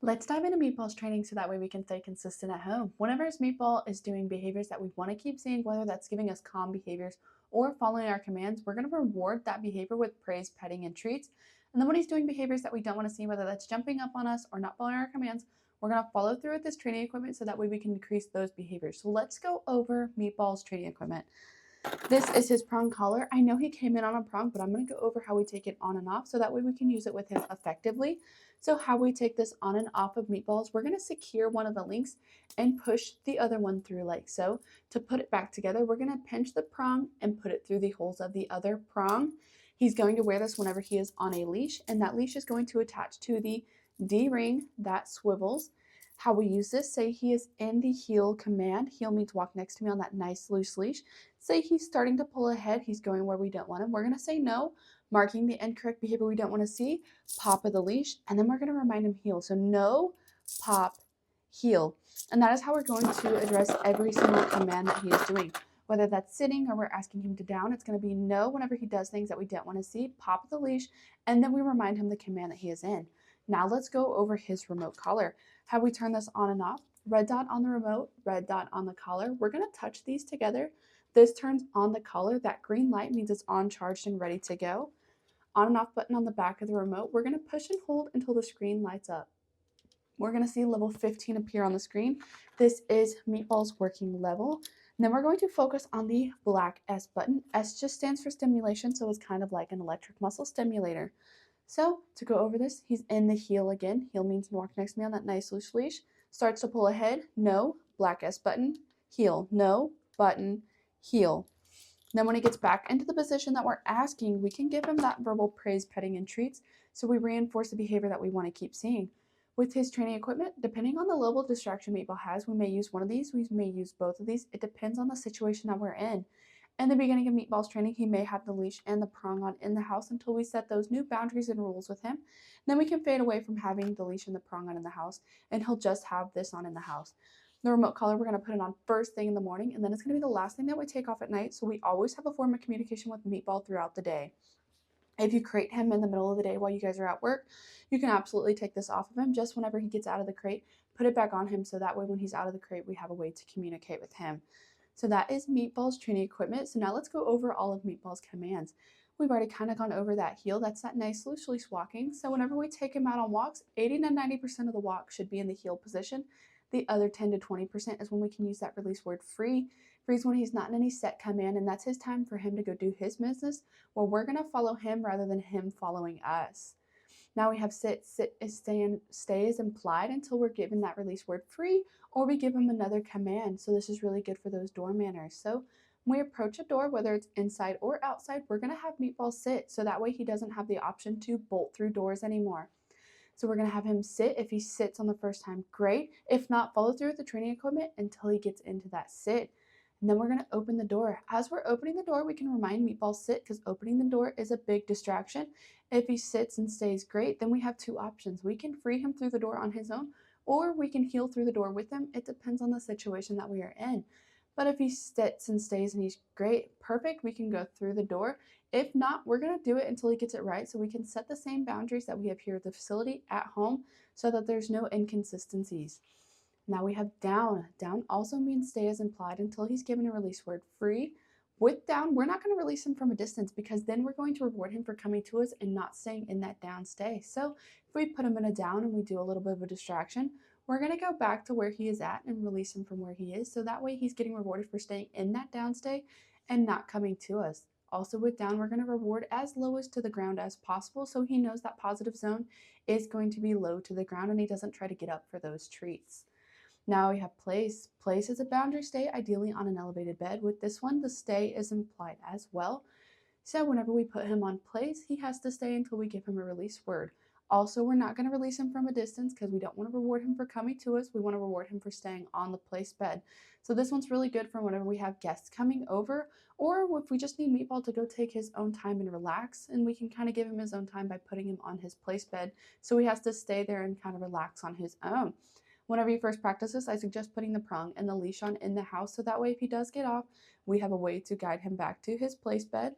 Let's dive into Meatball's training so that way we can stay consistent at home. Whenever Meatball is doing behaviors that we want to keep seeing, whether that's giving us calm behaviors or following our commands, we're going to reward that behavior with praise, petting, and treats. And then when he's doing behaviors that we don't want to see, whether that's jumping up on us or not following our commands, we're going to follow through with this training equipment so that way we can decrease those behaviors. So let's go over Meatball's training equipment. This is his prong collar. I know he came in on a prong, but I'm going to go over how we take it on and off so that way we can use it with him effectively. So how we take this on and off of Meatballs, we're going to secure one of the links and push the other one through like so. To put it back together, we're going to pinch the prong and put it through the holes of the other prong. He's going to wear this whenever he is on a leash, and that leash is going to attach to the D-ring that swivels. How we use this, say he is in the heel command. Heel means walk next to me on that nice loose leash. Say he's starting to pull ahead, he's going where we don't want him. We're going to say no, marking the incorrect behavior we don't want to see, pop of the leash, and then we're going to remind him heel. So no, pop, heel. And that is how we're going to address every single command that he is doing. Whether that's sitting or we're asking him to down, it's going to be no whenever he does things that we don't want to see, pop of the leash, and then we remind him the command that he is in. Now let's go over his remote collar. How we turn this on and off. Red dot on the remote, red dot on the collar. We're going to touch these together. This turns on the collar. That green light means it's on, charged, and ready to go. On and off button on the back of the remote. We're going to push and hold until the screen lights up. We're going to see level 15 appear on the screen. This is Meatball's working level. And then we're going to focus on the black S button. S just stands for stimulation, so it's kind of like an electric muscle stimulator. So to go over this, he's in the heel again. Heel means walk next to me on that nice loose leash. Starts to pull ahead, no, black S button, heel, no, button, heel. Then when he gets back into the position that we're asking, we can give him that verbal praise, petting, and treats, so we reinforce the behavior that we want to keep seeing. With his training equipment, depending on the level of distraction Meatball has, we may use one of these, we may use both of these. It depends on the situation that we're in. In the beginning of Meatball's training, he may have the leash and the prong on in the house until we set those new boundaries and rules with him. Then we can fade away from having the leash and the prong on in the house, and he'll just have this on in the house. The remote collar, we're going to put it on first thing in the morning, and then it's going to be the last thing that we take off at night, so we always have a form of communication with Meatball throughout the day. If you crate him in the middle of the day while you guys are at work, you can absolutely take this off of him just whenever he gets out of the crate, put it back on him so that way when he's out of the crate, we have a way to communicate with him. So that is Meatball's training equipment. So now let's go over all of Meatball's commands. We've already kind of gone over that heel. That's that nice loose leash walking. So whenever we take him out on walks, 80 to 90% of the walk should be in the heel position. The other 10 to 20% is when we can use that release word free. Free is when he's not in any set command, and that's his time for him to go do his business, where we're going to follow him rather than him following us. Now we have sit, stay, and stay is implied until we're given that release word free, or we give him another command. So this is really good for those door manners. So when we approach a door, whether it's inside or outside, we're going to have Meatball sit, so that way he doesn't have the option to bolt through doors anymore. So we're going to have him sit. If he sits on the first time, great. If not, follow through with the training equipment until he gets into that sit. And then we're going to open the door. As we're opening the door, we can remind Meatball sit, because opening the door is a big distraction. If he sits and stays, great. Then we have two options. We can free him through the door on his own, or we can heel through the door with him. It depends on the situation that we are in. But if he sits and stays and he's great, perfect, we can go through the door. If not, we're going to do it until he gets it right, so we can set the same boundaries that we have here at the facility at home so that there's no inconsistencies. Now we have down. Down also means stay as implied until he's given a release word free. With down, we're not going to release him from a distance, because then we're going to reward him for coming to us and not staying in that down stay. So if we put him in a down and we do a little bit of a distraction, we're going to go back to where he is at and release him from where he is. So that way he's getting rewarded for staying in that down stay and not coming to us. Also with down, we're going to reward as low as to the ground as possible, so he knows that positive zone is going to be low to the ground and he doesn't try to get up for those treats. Now we have place. Place is a boundary stay, ideally on an elevated bed. With this one, the stay is implied as well. So whenever we put him on place, he has to stay until we give him a release word. Also, we're not going to release him from a distance because we don't want to reward him for coming to us. We want to reward him for staying on the place bed. So this one's really good for whenever we have guests coming over, or if we just need Meatball to go take his own time and relax, and we can kind of give him his own time by putting him on his place bed. So he has to stay there and kind of relax on his own. Whenever you first practice this, I suggest putting the prong and the leash on in the house, so that way if he does get off, we have a way to guide him back to his place bed.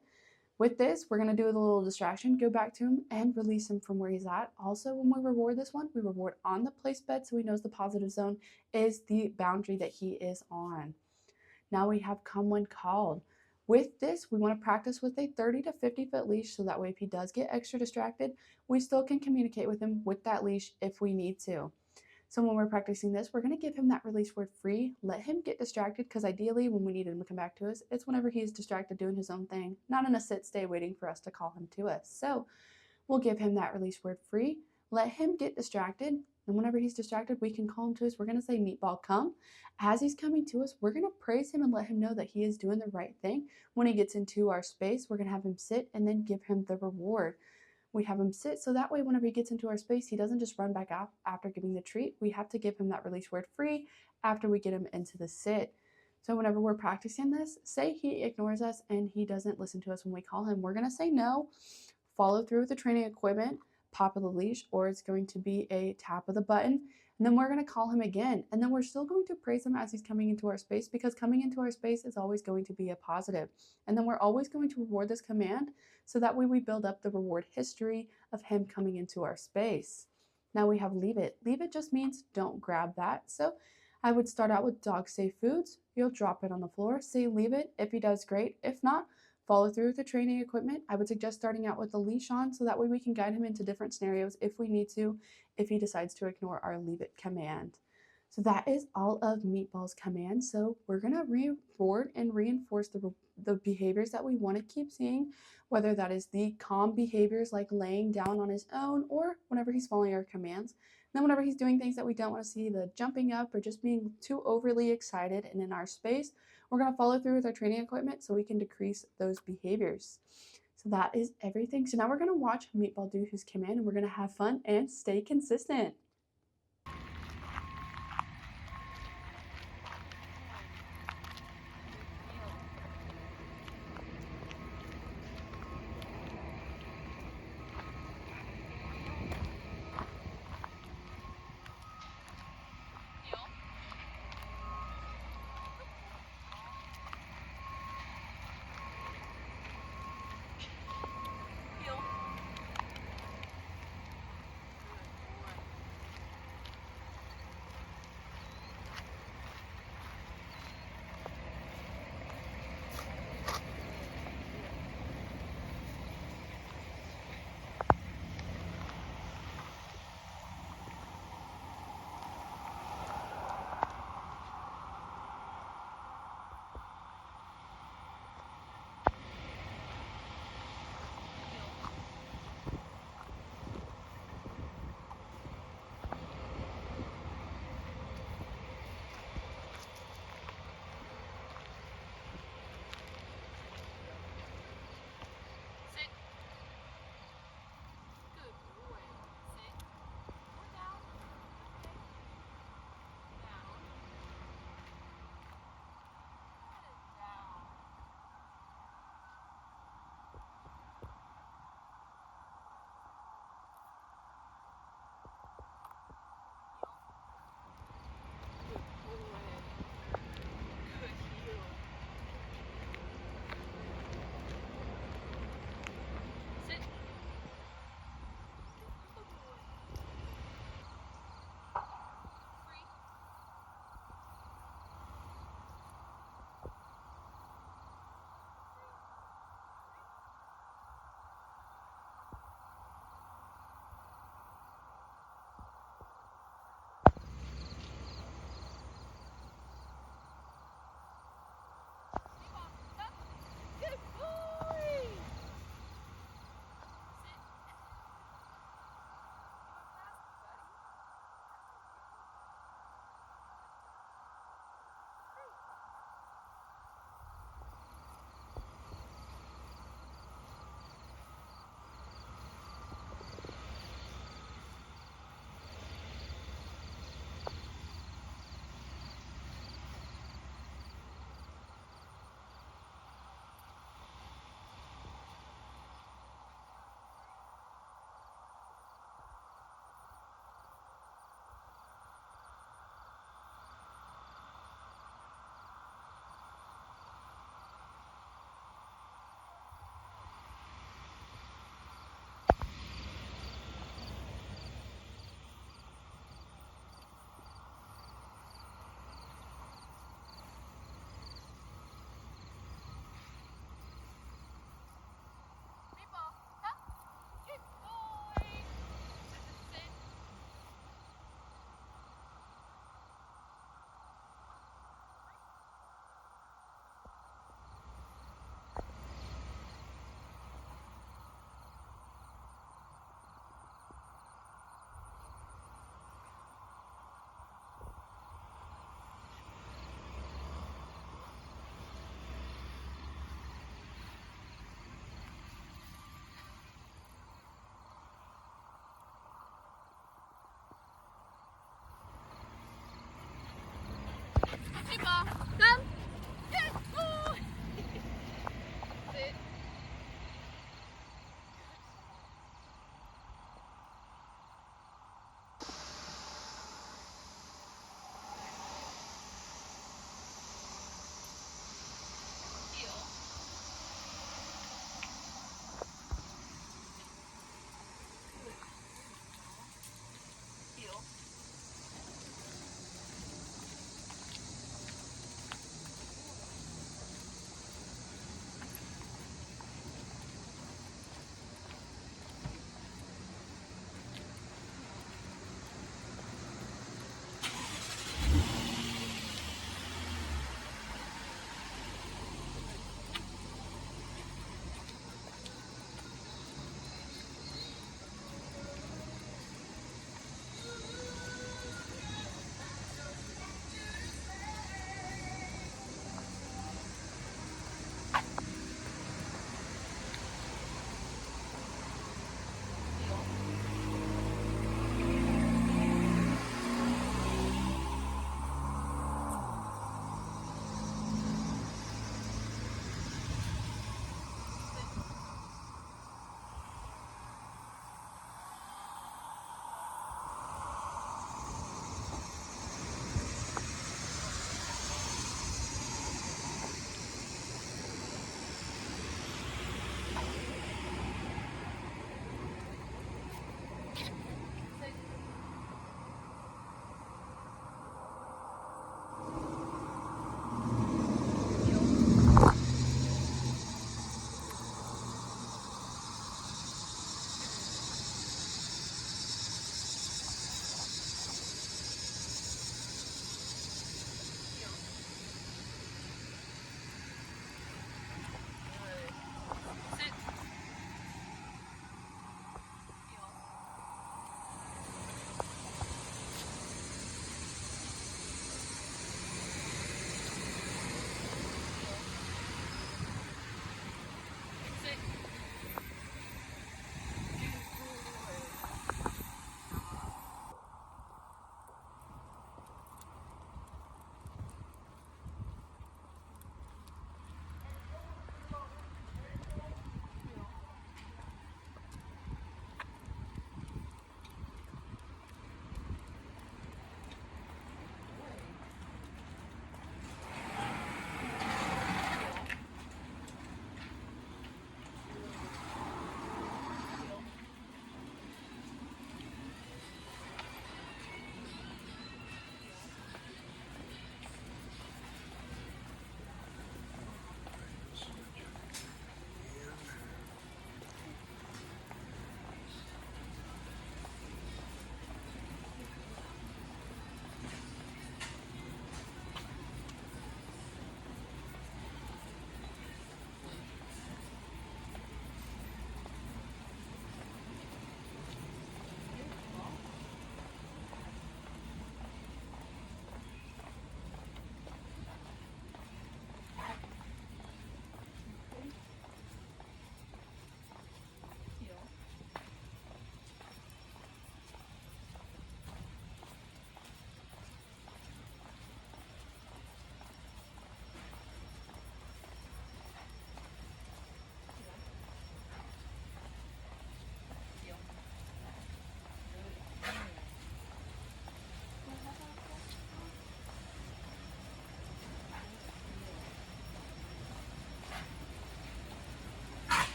With this, we're going to do a little distraction, go back to him and release him from where he's at. Also, when we reward this one, we reward on the place bed so he knows the positive zone is the boundary that he is on. Now we have come when called. With this, we want to practice with a 30 to 50 foot leash so that way if he does get extra distracted, we still can communicate with him with that leash if we need to. So when we're practicing this, we're going to give him that release word free, let him get distracted, because ideally when we need him to come back to us, it's whenever he's distracted doing his own thing, not in a sit stay waiting for us to call him to us. So we'll give him that release word free, let him get distracted, and whenever he's distracted, we can call him to us. We're going to say, Meatball, come. As he's coming to us, we're going to praise him and let him know that he is doing the right thing. When he gets into our space, we're going to have him sit and then give him the reward. We have him sit so that way whenever he gets into our space, he doesn't just run back out after giving the treat. We have to give him that release word free after we get him into the sit. So whenever we're practicing this, say he ignores us and he doesn't listen to us when we call him, we're going to say no, follow through with the training equipment, pop of the leash, or it's going to be a tap of the button. And then we're going to call him again. And then we're still going to praise him as he's coming into our space, because coming into our space is always going to be a positive. And then we're always going to reward this command. So that way we build up the reward history of him coming into our space. Now we have leave it. Leave it just means don't grab that. So I would start out with dog safe foods. You'll drop it on the floor. Say leave it. If he does, great. If not, follow through with the training equipment. I would suggest starting out with the leash on so that way we can guide him into different scenarios if we need to, if he decides to ignore our leave it command. So that is all of Meatball's commands. So we're going to reward and reinforce the behaviors that we want to keep seeing, whether that is the calm behaviors like laying down on his own or whenever he's following our commands. And then whenever he's doing things that we don't want to see, the jumping up or just being too overly excited and in our space, we're going to follow through with our training equipment so we can decrease those behaviors. So that is everything. So now we're going to watch Meatball do his command and we're going to have fun and stay consistent.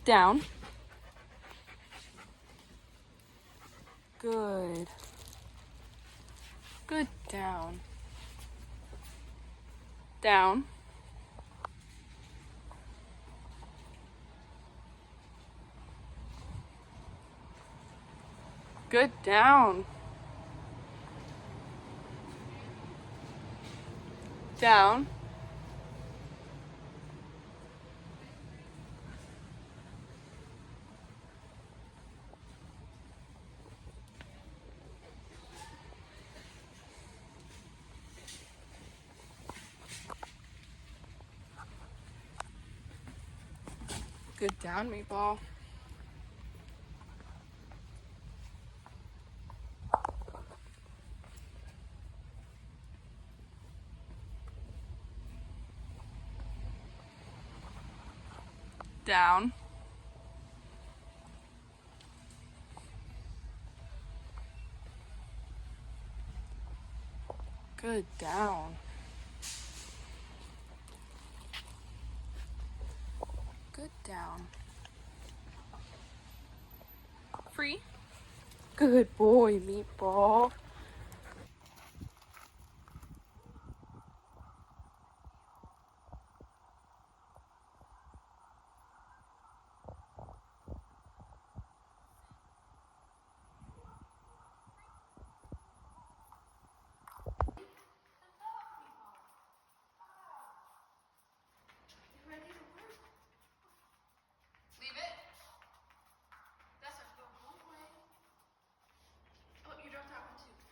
Down. Good. Good. Down. Down. Good. Down. Down. Good. Down, Meatball. Down. Good. Down. Good. Down. Free. Good boy, Meatball. Leave it. That's a good boy. Oh, you dropped that one too.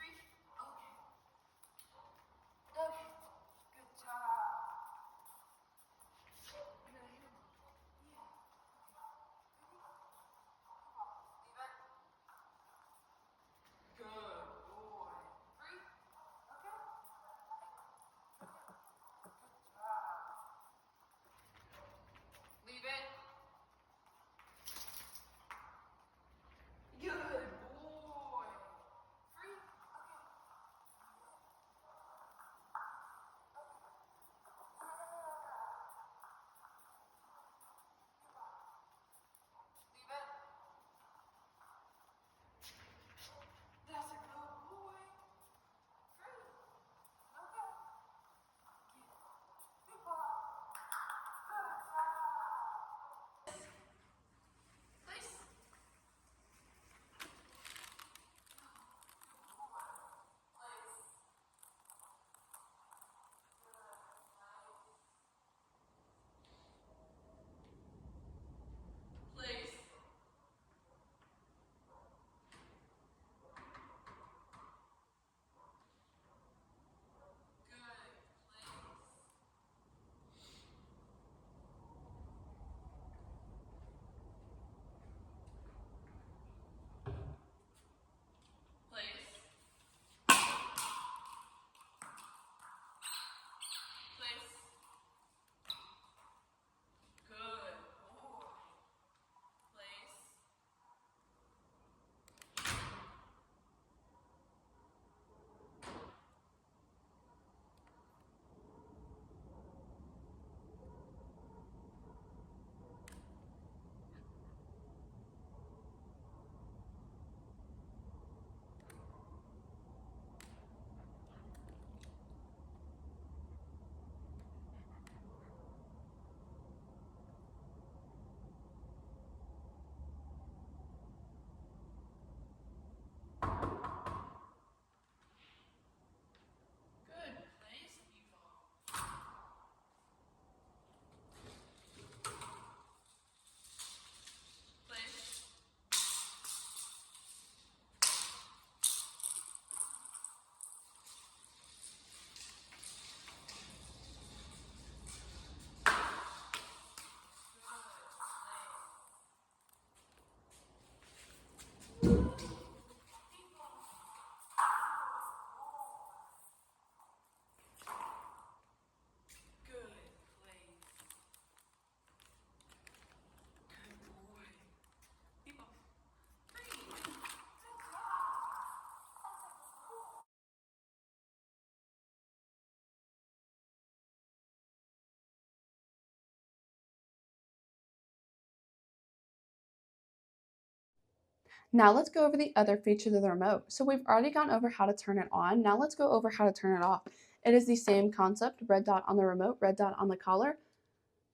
Now let's go over the other features of the remote. So we've already gone over how to turn it on. Now let's go over how to turn it off. It is the same concept, red dot on the remote, red dot on the collar.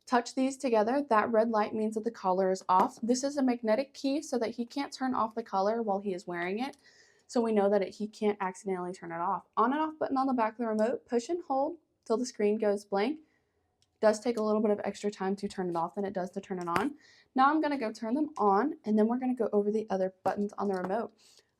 Touch these together. That red light means that the collar is off. This is a magnetic key so that he can't turn off the collar while he is wearing it. So we know that he can't accidentally turn it off. On and off button on the back of the remote, push and hold till the screen goes blank. Does take a little bit of extra time to turn it off than it does to turn it on. Now I'm going to go turn them on, and then we're going to go over the other buttons on the remote.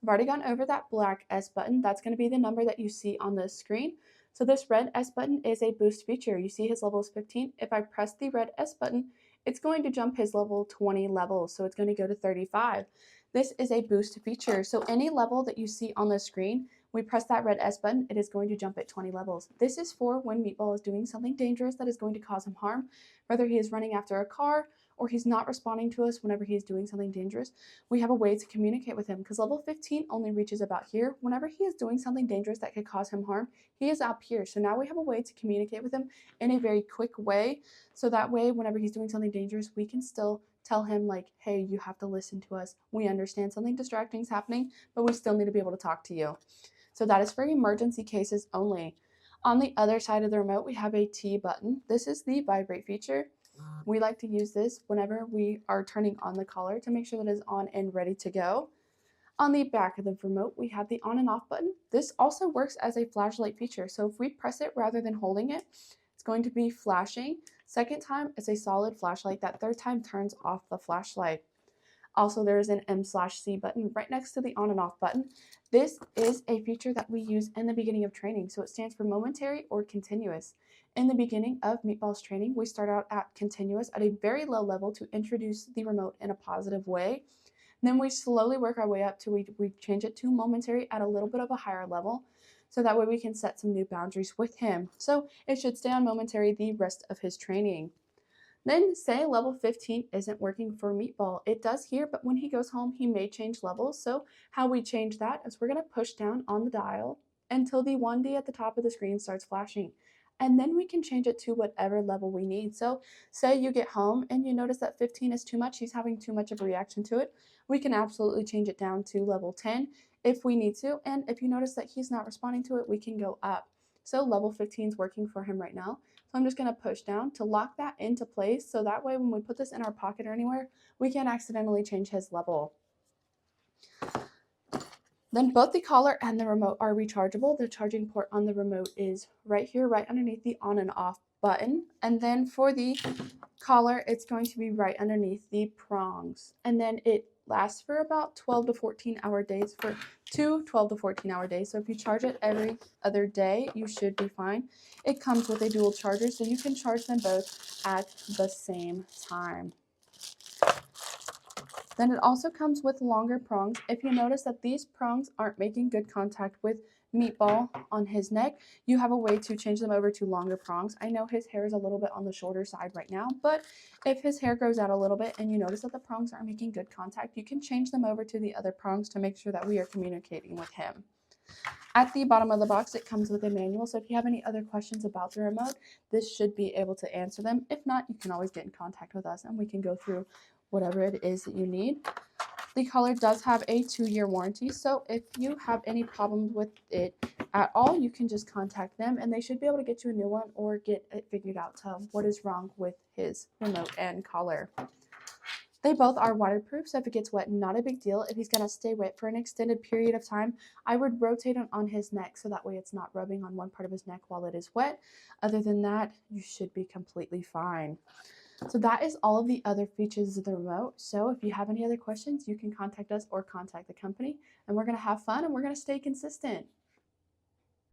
I've already gone over that black S button. That's going to be the number that you see on the screen. So this red S button is a boost feature. You see his level is 15. If I press the red S button, it's going to jump his level 20 levels. So it's going to go to 35. This is a boost feature. So any level that you see on the screen, we press that red S button, it is going to jump at 20 levels. This is for when Meatball is doing something dangerous that is going to cause him harm, whether he is running after a car or he's not responding to us whenever he is doing something dangerous. We have a way to communicate with him because level 15 only reaches about here. Whenever he is doing something dangerous that could cause him harm, he is up here. So now we have a way to communicate with him in a very quick way. So that way, whenever he's doing something dangerous, we can still tell him like, hey, you have to listen to us. We understand something distracting is happening, but we still need to be able to talk to you. So that is for emergency cases only. On the other side of the remote, we have a T button. This is the vibrate feature. We like to use this whenever we are turning on the collar to make sure that it is on and ready to go. On the back of the remote, we have the on and off button. This also works as a flashlight feature. So if we press it rather than holding it, it's going to be flashing. Second time, it's a solid flashlight. That third time turns off the flashlight. Also, there is an M/C button right next to the on and off button. This is a feature that we use in the beginning of training. So it stands for momentary or continuous. In the beginning of Meatball's training, we start out at continuous at a very low level to introduce the remote in a positive way. Then we slowly work our way up to we change it to momentary at a little bit of a higher level. So that way we can set some new boundaries with him. So it should stay on momentary the rest of his training. Then say level 15 isn't working for Meatball. It does here, but when he goes home, he may change levels. So how we change that is we're going to push down on the dial until the 1D at the top of the screen starts flashing. And then we can change it to whatever level we need. So say you get home and you notice that 15 is too much, he's having too much of a reaction to it. We can absolutely change it down to level 10 if we need to. And if you notice that he's not responding to it, we can go up. So level 15 is working for him right now. So I'm just going to push down to lock that into place. So that way when we put this in our pocket or anywhere, we can't accidentally change his level. Then both the collar and the remote are rechargeable. The charging port on the remote is right here, right underneath the on and off button. And then for the collar, it's going to be right underneath the prongs. And then it lasts for about 12 to 14 hour days for 12 to 14 hour days. So if you charge it every other day, you should be fine. It comes with a dual charger, so you can charge them both at the same time. Then it also comes with longer prongs. If you notice that these prongs aren't making good contact with Meatball on his neck, you have a way to change them over to longer prongs. I know his hair is a little bit on the shorter side right now, but if his hair grows out a little bit and you notice that the prongs aren't making good contact, you can change them over to the other prongs to make sure that we are communicating with him. At the bottom of the box, it comes with a manual, so if you have any other questions about the remote, this should be able to answer them. If not, you can always get in contact with us and we can go through whatever it is that you need. The collar does have a 2-year warranty, so if you have any problems with it at all, you can just contact them and they should be able to get you a new one or get it figured out to what is wrong with his remote and collar. They both are waterproof, so if it gets wet, not a big deal. If he's going to stay wet for an extended period of time, I would rotate it on his neck so that way it's not rubbing on one part of his neck while it is wet. Other than that, you should be completely fine. So that is all of the other features of the remote. So if you have any other questions, you can contact us or contact the company, and we're going to have fun and we're going to stay consistent.